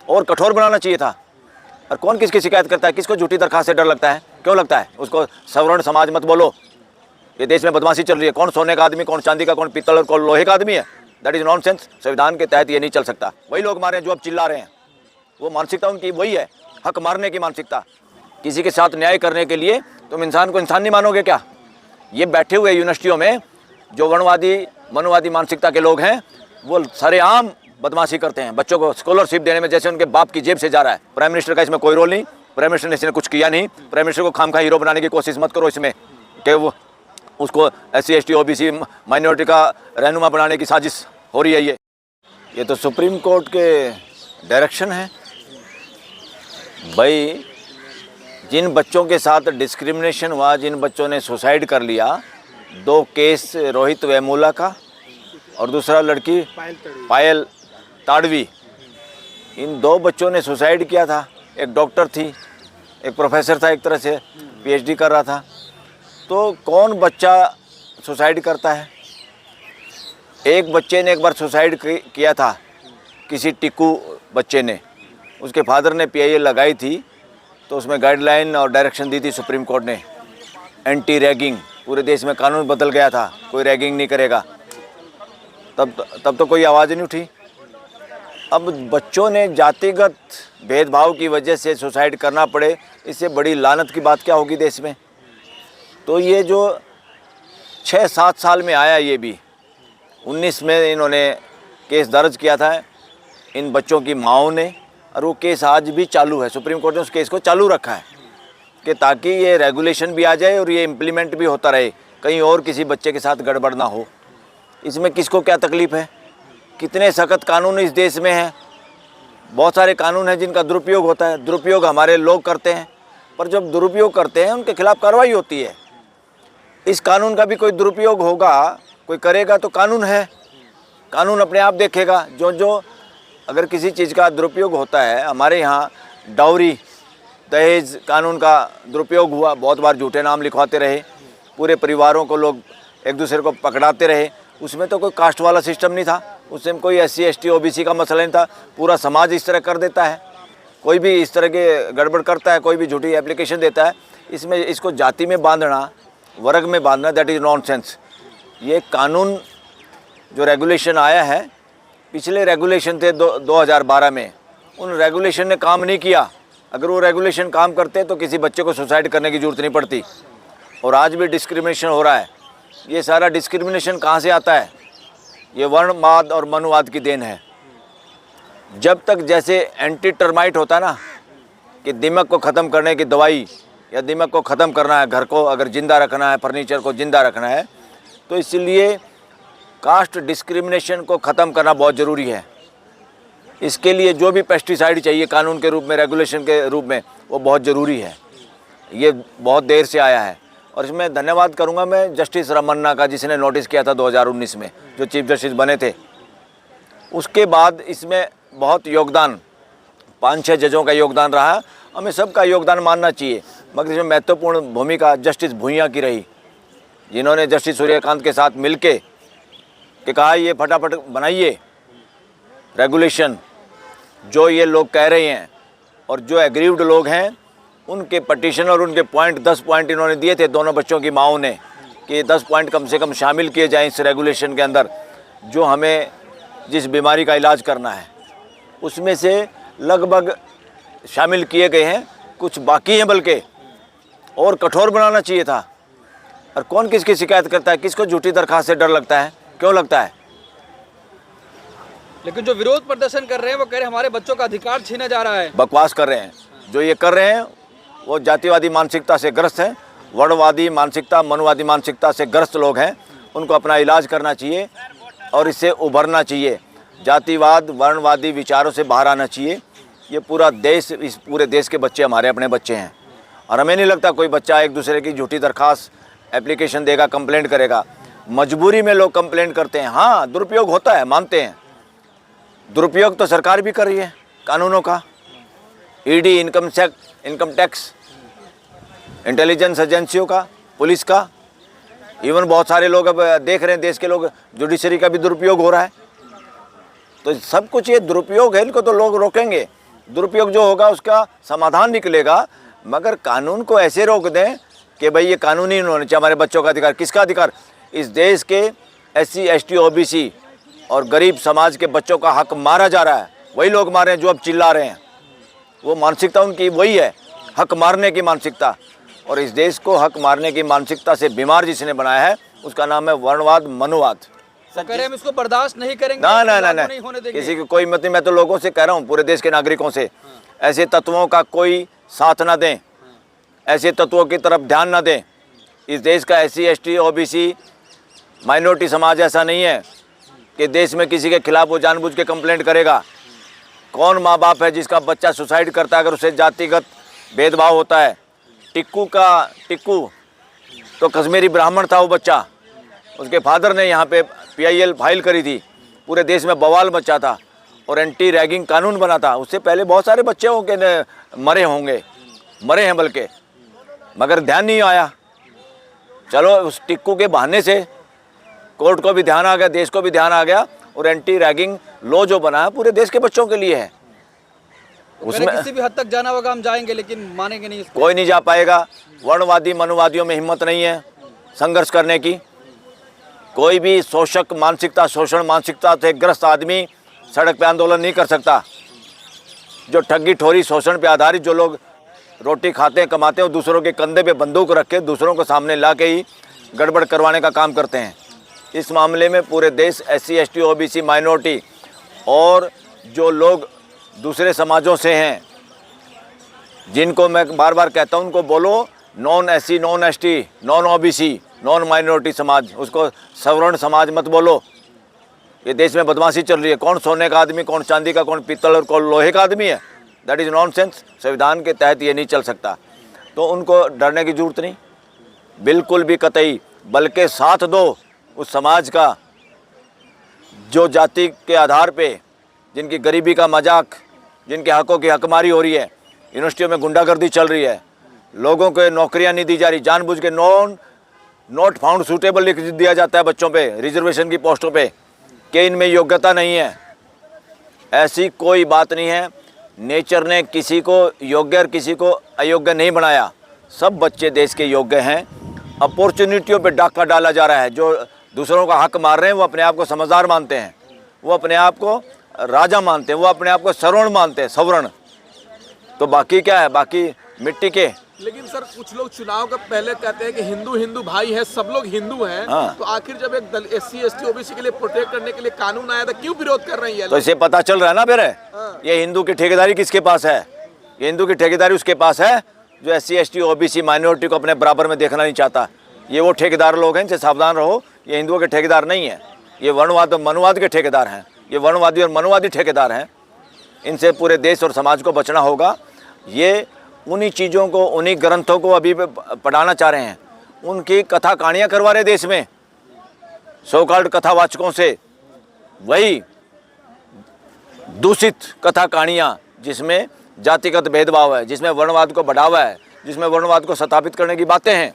और कठोर बनाना चाहिए था। और कौन किसकी शिकायत करता है? किसको झूठी दरखास्त से डर लगता है? क्यों लगता है? उसको सवर्ण समाज मत बोलो। ये देश में बदमाशी चल रही है। कौन सोने का आदमी, कौन चांदी का, कौन पीतल और कौन लोहे का आदमी है? That is nonsense. संविधान के तहत ये नहीं चल सकता। वही लोग मारे हैं जो अब चिल्ला रहे हैं, वो मानसिकता उनकी वही है, हक मारने की मानसिकता। किसी के साथ न्याय करने के लिए तुम इंसान को इंसान नहीं मानोगे क्या? ये बैठे हुए यूनिवर्सिटियों में जो वर्णवादी मनुवादी मानसिकता के लोग हैं, वो सरेआम बदमाशी करते हैं। बच्चों को स्कॉलरशिप देने में जैसे उनके बाप की जेब से जा रहा है। प्राइम मिनिस्टर का इसमें कोई रोल नहीं। प्राइम मिनिस्टर ने इसने कुछ किया नहीं। प्राइम मिनिस्टर को खामखा हीरो बनाने की कोशिश मत करो इसमें कि वो उसको SC ST OBC माइनॉरिटी का रहनुमा बनाने की साजिश हो रही है। ये तो सुप्रीम कोर्ट के डायरेक्शन है भाई। जिन बच्चों के साथ डिस्क्रिमिनेशन हुआ, जिन बच्चों ने सुसाइड कर लिया, 2 केस रोहित वेमुला का और दूसरा लड़की पायल ताड़वी, इन 2 बच्चों ने सुसाइड किया था। एक डॉक्टर थी, एक प्रोफेसर था, एक तरह से PhD कर रहा था। तो कौन बच्चा सुसाइड करता है? एक बच्चे ने एक बार सुसाइड किया था, किसी टिक्कू बच्चे ने। उसके फादर ने PIL लगाई थी, तो उसमें गाइडलाइन और डायरेक्शन दी थी सुप्रीम कोर्ट ने, एंटी रैगिंग। पूरे देश में कानून बदल गया था, कोई रैगिंग नहीं करेगा। तब तो कोई आवाज़ नहीं उठी। अब बच्चों ने जातिगत भेदभाव की वजह से सुसाइड करना पड़े, इससे बड़ी लानत की बात क्या होगी देश में? तो ये जो 6-7 साल में आया, ये भी 19 में इन्होंने केस दर्ज किया था इन बच्चों की माँओं ने, और वो केस आज भी चालू है। सुप्रीम कोर्ट ने उस केस को चालू रखा है कि ताकि ये रेगुलेशन भी आ जाए और ये इम्प्लीमेंट भी होता रहे, कहीं और किसी बच्चे के साथ गड़बड़ ना हो। इसमें किसको क्या तकलीफ़ है? कितने सख्त कानून इस देश में हैं। बहुत सारे कानून हैं जिनका दुरुपयोग होता है। दुरुपयोग हमारे लोग करते हैं, पर जब दुरुपयोग करते हैं उनके खिलाफ कार्रवाई होती है। इस कानून का भी कोई दुरुपयोग होगा, कोई करेगा तो कानून है, कानून अपने आप देखेगा। जो अगर किसी चीज़ का दुरुपयोग होता है, हमारे यहाँ डाउरी दहेज कानून का दुरुपयोग हुआ, बहुत बार झूठे नाम लिखवाते रहे, पूरे परिवारों को लोग एक दूसरे को पकड़ाते रहे। उसमें तो कोई कास्ट वाला सिस्टम नहीं था, उसमें कोई SC ST OBC का मसला नहीं था। पूरा समाज इस तरह कर देता है, कोई भी इस तरह के गड़बड़ करता है, कोई भी झूठी एप्लीकेशन देता है। इसमें इसको जाति में बांधना, वर्ग में बांधना, दैट इज़ नॉनसेंस। ये कानून जो रेगुलेशन आया है, पिछले रेगुलेशन थे 2012 में, उन रेगुलेशन ने काम नहीं किया। अगर वो रेगुलेशन काम करते तो किसी बच्चे को सुसाइड करने की ज़रूरत नहीं पड़ती। और आज भी डिस्क्रिमिनेशन हो रहा है। ये सारा डिस्क्रिमिनेशन कहाँ से आता है? ये वर्णवाद और मनुवाद की देन है। जब तक जैसे एंटी टर्माइट होता है ना, कि दीमक को ख़त्म करने की दवाई, या दीमक को ख़त्म करना है, घर को अगर ज़िंदा रखना है, फर्नीचर को ज़िंदा रखना है, तो इसलिए कास्ट डिस्क्रिमिनेशन को ख़त्म करना बहुत ज़रूरी है। इसके लिए जो भी पेस्टिसाइड चाहिए कानून के रूप में, रेगुलेशन के रूप में, वो बहुत ज़रूरी है। ये बहुत देर से आया है। और इसमें धन्यवाद करूंगा मैं जस्टिस रमन्ना का, जिसने नोटिस किया था 2019 में, जो चीफ जस्टिस बने थे। उसके बाद इसमें बहुत योगदान, 5-6 जजों का योगदान रहा। हमें सबका योगदान मानना चाहिए, मगर इसमें महत्वपूर्ण भूमिका जस्टिस भुइयां की रही, जिन्होंने जस्टिस सूर्यकांत के साथ मिलके कि कहा ये फटाफट बनाइए रेगुलेशन, जो ये लोग कह रहे हैं। और जो एग्रीव्ड लोग हैं उनके पटिशन और उनके पॉइंट, 10 पॉइंट इन्होंने दिए थे दोनों बच्चों की माँओं ने, कि 10 पॉइंट कम से कम शामिल किए जाएं इस रेगुलेशन के अंदर, जो हमें जिस बीमारी का इलाज करना है। उसमें से लगभग शामिल किए गए हैं, कुछ बाकी हैं, बल्कि और कठोर बनाना चाहिए था। और कौन किसकी शिकायत करता है? किसको झूठी दरखास्त से डर लगता है? क्यों लगता है? लेकिन जो विरोध प्रदर्शन कर रहे हैं वो कह रहे हैं हमारे बच्चों का अधिकार छीना जा रहा है। बकवास कर रहे हैं। जो ये कर रहे हैं वो जातिवादी मानसिकता से ग्रस्त हैं, वर्णवादी मानसिकता, मनुवादी मानसिकता से ग्रस्त लोग हैं। उनको अपना इलाज करना चाहिए और इससे उभरना चाहिए। जातिवाद, वर्णवादी विचारों से बाहर आना चाहिए। ये पूरा देश, इस पूरे देश के बच्चे हमारे अपने बच्चे हैं। और हमें नहीं लगता कोई बच्चा एक दूसरे की झूठी दरखास्त एप्लीकेशन देगा, कंप्लेंट करेगा। मजबूरी में लोग कंप्लेंट करते हैं। हाँ, दुरुपयोग होता है, मानते हैं। दुरुपयोग तो सरकार भी कर रही है कानूनों का। ED, इनकम टैक्स, इंटेलिजेंस एजेंसियों का, पुलिस का, इवन बहुत सारे लोग अब देख रहे हैं, देश के लोग, जुडिशरी का भी दुरुपयोग हो रहा है। तो सब कुछ ये दुरुपयोग है, इनको तो लोग रोकेंगे। दुरुपयोग जो होगा उसका समाधान निकलेगा, मगर कानून को ऐसे रोक दें कि भाई ये कानूनी नहीं होना चाहिए। हमारे बच्चों का अधिकार, किसका अधिकार? इस देश के SC ST OBC और गरीब समाज के बच्चों का हक मारा जा रहा है। वही लोग मारे हैं जो अब चिल्ला रहे हैं, वो मानसिकता उनकी वही है, हक मारने की मानसिकता। और इस देश को हक मारने की मानसिकता से बीमार जिसने बनाया है उसका नाम है वर्णवाद, मनुवाद। वो कह रहे हैं हम इसको बर्दाश्त नहीं करेंगे, ना ना ना लागू ना, नहीं होने देंगे। किसी की कोई मत नहीं। मैं तो लोगों से कह रहा हूँ, पूरे देश के नागरिकों से, ऐसे तत्वों का कोई साथ ना दें, ऐसे तत्वों की तरफ ध्यान ना दें। इस देश का SC ST OBC माइनॉरिटी समाज ऐसा नहीं है कि देश में किसी के खिलाफ वो जानबूझ के कंप्लेंट करेगा। कौन माँ बाप है जिसका बच्चा सुसाइड करता है अगर उसे जातिगत भेदभाव होता है? टिक्कू तो कश्मीरी ब्राह्मण था वो बच्चा, उसके फादर ने यहाँ पे PIL फाइल करी थी, पूरे देश में बवाल मचा था और एंटी रैगिंग कानून बना था। उससे पहले बहुत सारे बच्चे मरे हैं बल्कि, मगर ध्यान नहीं आया। चलो उस टिक्कू के बहाने से कोर्ट को भी ध्यान आ गया, देश को भी ध्यान आ गया, और एंटी रैगिंग लॉ जो बना है पूरे देश के बच्चों के लिए है। उसमें किसी भी हद तक जाना होगा हम जाएंगे, लेकिन मानेंगे नहीं इसको। कोई नहीं जा पाएगा। वर्णवादी मनुवादियों में हिम्मत नहीं है संघर्ष करने की। कोई भी शोषक मानसिकता, शोषण मानसिकता से ग्रस्त आदमी सड़क पे आंदोलन नहीं कर सकता। जो ठगी ठोरी शोषण पे आधारित जो लोग रोटी खाते हैं, कमाते हैं, और दूसरों के कंधे पे बंदूक रख के दूसरों को सामने ला के ही गड़बड़ करवाने का काम करते हैं। इस मामले में पूरे देश SC ST OBC माइनॉरिटी और जो लोग दूसरे समाजों से हैं, जिनको मैं बार बार कहता हूं उनको बोलो non SC non ST non OBC non minority समाज, उसको सवर्ण समाज मत बोलो। ये देश में बदमाशी चल रही है। कौन सोने का आदमी, कौन चांदी का, कौन पीतल और कौन लोहे का आदमी है? That is nonsense. संविधान के तहत ये नहीं चल सकता। तो उनको डरने की ज़रूरत नहीं, बिल्कुल भी कतई, बल्कि साथ दो उस समाज का जो जाति के आधार पे जिनकी गरीबी का मजाक, जिनके हकों की हकमारी हो रही है, यूनिवर्सिटियों में गुंडागर्दी चल रही है, लोगों को नौकरियां नहीं दी जा रही, जानबूझ के नॉट फाउंड सूटेबल लिख दिया जाता है बच्चों पे, रिजर्वेशन की पोस्टों पे, कि इनमें योग्यता नहीं है। ऐसी कोई बात नहीं है। नेचर ने किसी को योग्य और किसी को अयोग्य नहीं बनाया। सब बच्चे देश के योग्य हैं। अपॉर्चुनिटियों पे डाका डाला जा रहा है। जो दूसरों का हक मार रहे हैं वो अपने आप को समझदार मानते हैं, वो अपने आप को राजा मानते हैं, वो अपने आप को सवर्ण मानते हैं, सवर्ण। तो बाकी क्या है? बाकी मिट्टी के। लेकिन सर कुछ लोग चुनाव का पहले कहते हैं कि हिंदू हिंदू भाई है, सब लोग हिंदू हैं। हाँ। तो आखिर जब एक SC ST OBC के लिए प्रोटेक्ट करने के लिए कानून आया था, क्यों विरोध कर रहे हैं ये तो इसे पता चल रहा है ना फिर ये हिंदू की ठेकेदारी किसके पास है? ये हिंदू की ठेकेदारी उसके पास है जो SC ST OBC माइनॉरिटी को अपने बराबर में देखना नहीं चाहता। ये वो ठेकेदार लोग हैं, इनसे सावधान रहो। ये हिंदुओं के ठेकेदार नहीं है, ये वर्णवाद और मनुवाद के ठेकेदार हैं। ये वर्णवादी और मनुवादी ठेकेदार हैं। इनसे पूरे देश और समाज को बचना होगा। ये उन्हीं चीज़ों को, उन्हीं ग्रंथों को अभी पढ़ाना चाह रहे हैं। उनकी कथा कहानियाँ करवा रहे देश में सो कॉल्ड कथावाचकों से, वही दूषित कथा कहानियाँ जिसमें जातिगत भेदभाव है, जिसमें वर्णवाद को बढ़ावा है, जिसमें वर्णवाद को स्थापित करने की बातें हैं।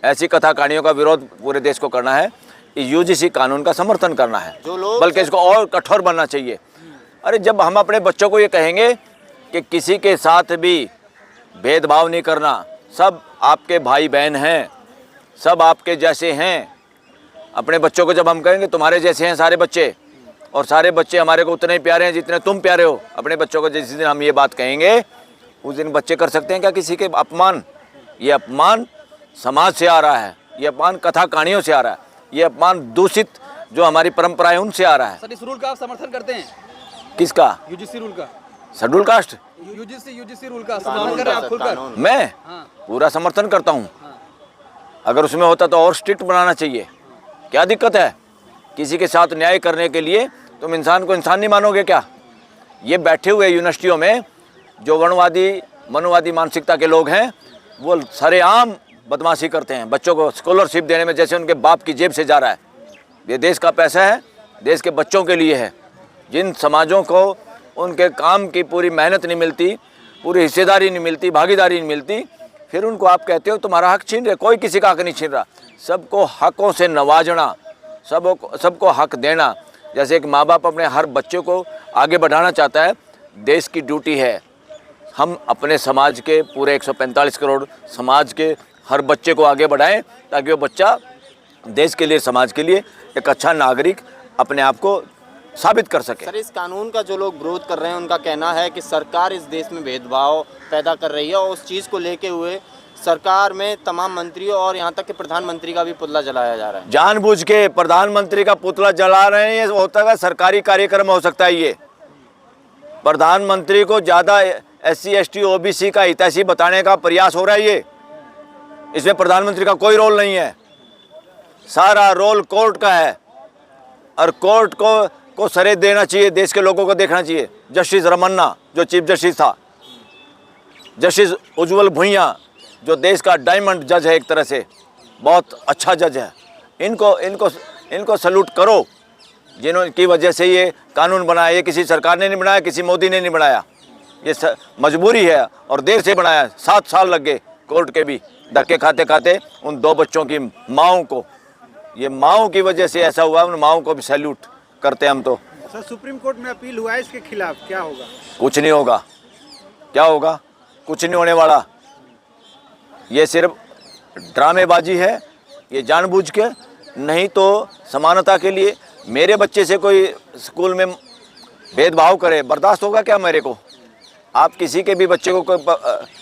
ऐसी कथा कहानियों का विरोध पूरे देश को करना है। UGC कानून का समर्थन करना है, बल्कि इसको और कठोर बनना चाहिए। अरे जब हम अपने बच्चों को ये कहेंगे कि किसी के साथ भी भेदभाव नहीं करना, सब आपके भाई बहन हैं, सब आपके जैसे हैं। अपने बच्चों को जब हम कहेंगे तुम्हारे जैसे हैं सारे बच्चे, और सारे बच्चे हमारे को उतने ही प्यारे हैं जितने तुम प्यारे हो, अपने बच्चों को जिस दिन हम ये बात कहेंगे उस दिन बच्चे कर सकते हैं क्या किसी के अपमान? ये अपमान समाज से आ रहा है, ये अपमान कथा कहानियों से आ रहा है, ये अपमान दूषित जो हमारी परंपराएं उनसे आ रहा है। सर इस रूल का आप समर्थन करते हैं? किसका? UGC रूल का। शेड्यूल कास्ट UGC रूल का समर्थन कर रहे हैं आप खुलकर? मैं हाँ। पूरा समर्थन करता हूँ। अगर उसमें होता तो और स्ट्रिक्ट बनाना चाहिए। क्या दिक्कत है? किसी के साथ न्याय करने के लिए तुम इंसान को इंसान नहीं मानोगे क्या? ये बैठे हुए यूनिवर्सिटियों में जो वर्णवादी मनुवादी मानसिकता के लोग हैं वो सरेआम बदमाशी करते हैं। बच्चों को स्कॉलरशिप देने में जैसे उनके बाप की जेब से जा रहा है। ये देश का पैसा है, देश के बच्चों के लिए है। जिन समाजों को उनके काम की पूरी मेहनत नहीं मिलती, पूरी हिस्सेदारी नहीं मिलती, भागीदारी नहीं मिलती, फिर उनको आप कहते हो तुम्हारा हक छीन रहे। कोई किसी का हक नहीं छीन रहा। सबको हकों से नवाजना, सबको हक देना। जैसे एक माँ बाप अपने हर बच्चे को आगे बढ़ाना चाहता है, देश की ड्यूटी है, हम अपने समाज के पूरे 145 करोड़ समाज के हर बच्चे को आगे बढ़ाएं ताकि वो बच्चा देश के लिए, समाज के लिए एक अच्छा नागरिक अपने आप को साबित कर सके। सर, इस कानून का जो लोग विरोध कर रहे हैं उनका कहना है कि सरकार इस देश में भेदभाव पैदा कर रही है और उस चीज़ को लेके हुए सरकार में तमाम मंत्रियों और यहाँ तक कि प्रधानमंत्री का भी पुतला जलाया जा रहा है। जानबूझ के प्रधानमंत्री का पुतला जला रहे हैं, ये होता है सरकारी कार्यक्रम हो सकता है। ये प्रधानमंत्री को ज़्यादा SC ST OBC का हितैषी बताने का प्रयास हो रहा है। ये इसमें प्रधानमंत्री का कोई रोल नहीं है, सारा रोल कोर्ट का है और कोर्ट को सरेह देना चाहिए, देश के लोगों को देखना चाहिए। जस्टिस रमन्ना जो चीफ जस्टिस था, जस्टिस उज्जवल भुइयाँ जो देश का डायमंड जज है, एक तरह से बहुत अच्छा जज है, इनको सल्यूट करो जिनकी वजह से ये कानून बनाया। ये किसी सरकार ने नहीं बनाया, किसी मोदी ने नहीं बनाया, ये मजबूरी है और देर से बनाया। 7 साल लग गए कोर्ट के भी धक्के खाते खाते उन 2 बच्चों की माओं को। ये माओं की वजह से ऐसा हुआ, उन माओं को भी सैल्यूट करते हैं हम तो। सर, सुप्रीम कोर्ट में अपील हुआ है इसके खिलाफ, क्या होगा? कुछ नहीं होगा। क्या होगा? कुछ नहीं होने वाला। ये सिर्फ ड्रामेबाजी है, ये जानबूझ के। नहीं तो समानता के लिए मेरे बच्चे से कोई स्कूल में भेदभाव करे, बर्दाश्त होगा क्या मेरे को? आप किसी के भी बच्चे को कोई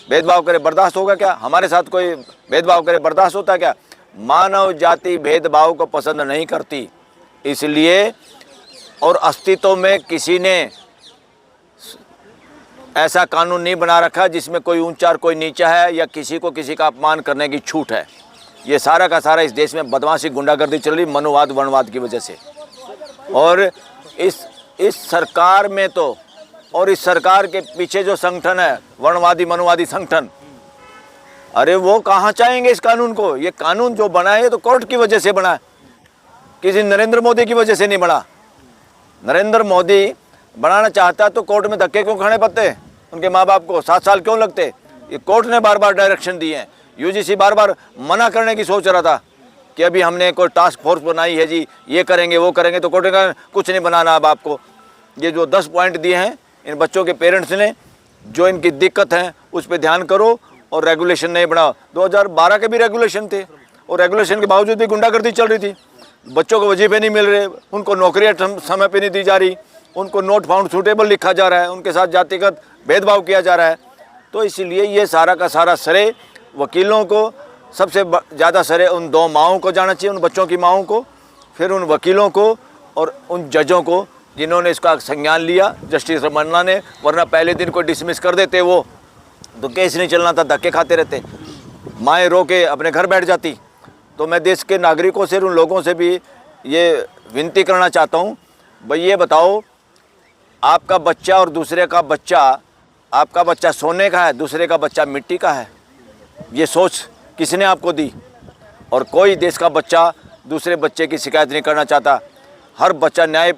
भेदभाव करे, बर्दाश्त होगा क्या? हमारे साथ कोई भेदभाव करे, बर्दाश्त होता क्या? मानव जाति भेदभाव को पसंद नहीं करती, इसलिए और अस्तित्व में किसी ने ऐसा कानून नहीं बना रखा जिसमें कोई ऊंचा और कोई नीचा है या किसी को किसी का अपमान करने की छूट है। ये सारा का सारा इस देश में बदमाशी, गुंडागर्दी चल रही मनुवाद वर्णवाद की वजह से। और इस सरकार में तो, और इस सरकार के पीछे जो संगठन है वर्णवादी मनुवादी संगठन, अरे वो कहाँ चाहेंगे इस कानून को? ये कानून जो बना है तो कोर्ट की वजह से बना है, किसी नरेंद्र मोदी की वजह से नहीं बना। नरेंद्र मोदी बनाना चाहता तो कोर्ट में धक्के क्यों खाने पड़ते उनके माँ बाप को? 7 साल क्यों लगते? ये कोर्ट ने बार बार डायरेक्शन दिए हैं। UGC बार बार मना करने की सोच रहा था कि अभी हमने कोई टास्क फोर्स बनाई है जी, ये करेंगे वो करेंगे, तो कोर्ट ने कहा कुछ नहीं बनाना अब आपको। ये जो 10 पॉइंट दिए हैं इन बच्चों के पेरेंट्स ने, जो इनकी दिक्कत है उस पर ध्यान करो और रेगुलेशन नहीं बनाओ। 2012 के भी रेगुलेशन थे और रेगुलेशन के बावजूद भी गुंडागर्दी चल रही थी। बच्चों को वजीफे नहीं मिल रहे, उनको नौकरियाँ समय पे नहीं दी जा रही, उनको नोट फाउंड सूटेबल लिखा जा रहा है, उनके साथ जातिगत भेदभाव किया जा रहा है। तो इसलिए ये सारा का सारा श्रेय वकीलों को, सबसे ज़्यादा श्रेय उन 2 माओं को जाना चाहिए, उन बच्चों की माओं को, फिर उन वकीलों को और उन जजों को जिन्होंने इसका संज्ञान लिया, जस्टिस रमन्ना ने। वरना पहले दिन को डिसमिस कर देते वो तो केस नहीं चलना था, धक्के खाते रहते, माएँ रो के अपने घर बैठ जाती। तो मैं देश के नागरिकों से, उन लोगों से भी ये विनती करना चाहता हूँ, भाई ये बताओ, आपका बच्चा और दूसरे का बच्चा, आपका बच्चा सोने का है, दूसरे का बच्चा मिट्टी का है, ये सोच किसने आपको दी? और कोई देश का बच्चा दूसरे बच्चे की शिकायत नहीं करना चाहता। हर बच्चा न्याय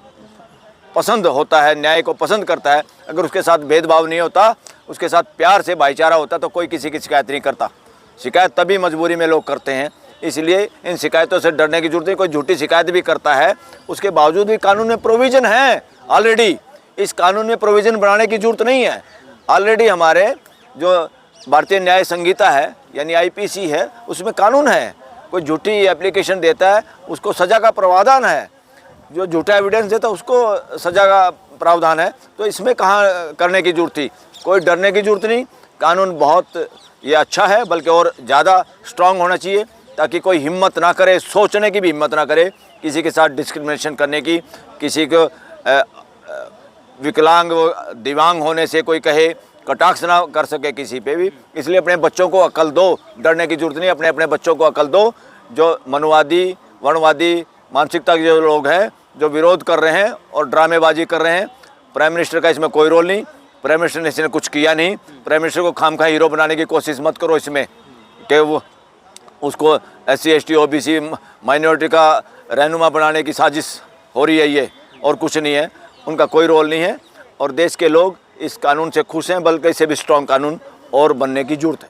पसंद होता है, न्याय को पसंद करता है। अगर उसके साथ भेदभाव नहीं होता, उसके साथ प्यार से भाईचारा होता, तो कोई किसी की शिकायत नहीं करता। शिकायत तभी मजबूरी में लोग करते हैं। इसलिए इन शिकायतों से डरने की जरूरत नहीं। कोई झूठी शिकायत भी करता है, उसके बावजूद भी कानून में प्रोविज़न है ऑलरेडी। इस कानून में प्रोविज़न बनाने की जरूरत नहीं है। ऑलरेडी हमारे जो भारतीय न्याय संहिता है यानी IPC है, उसमें कानून है। कोई झूठी एप्लीकेशन देता है उसको सज़ा का प्रावधान है, जो झूठा एविडेंस देता है उसको सज़ा का प्रावधान है। तो इसमें कहाँ करने की जरूरत थी? कोई डरने की जरूरत नहीं। कानून बहुत ये अच्छा है, बल्कि और ज़्यादा स्ट्रांग होना चाहिए ताकि कोई हिम्मत ना करे, सोचने की भी हिम्मत ना करे किसी के साथ डिस्क्रिमिनेशन करने की, किसी को विकलांग दिव्यांग होने से कोई कहे, कटाक्ष ना कर सके किसी पे भी। इसलिए अपने बच्चों को अकल दो, डरने की जरूरत नहीं। अपने बच्चों को अकल दो। जो मनुवादी वर्णवादी मानसिकता के जो लोग हैं, जो विरोध कर रहे हैं और ड्रामेबाजी कर रहे हैं, प्राइम मिनिस्टर का इसमें कोई रोल नहीं। प्राइम मिनिस्टर ने इसने कुछ किया नहीं। प्राइम मिनिस्टर को खामखा हीरो बनाने की कोशिश मत करो इसमें कि वो उसको SC ST OBC माइनॉरिटी का रहनुमा बनाने की साजिश हो रही है, ये और कुछ नहीं है। उनका कोई रोल नहीं है और देश के लोग इस कानून से खुश हैं, बल्कि इससे भी स्ट्रॉन्ग कानून और बनने की जरूरत है।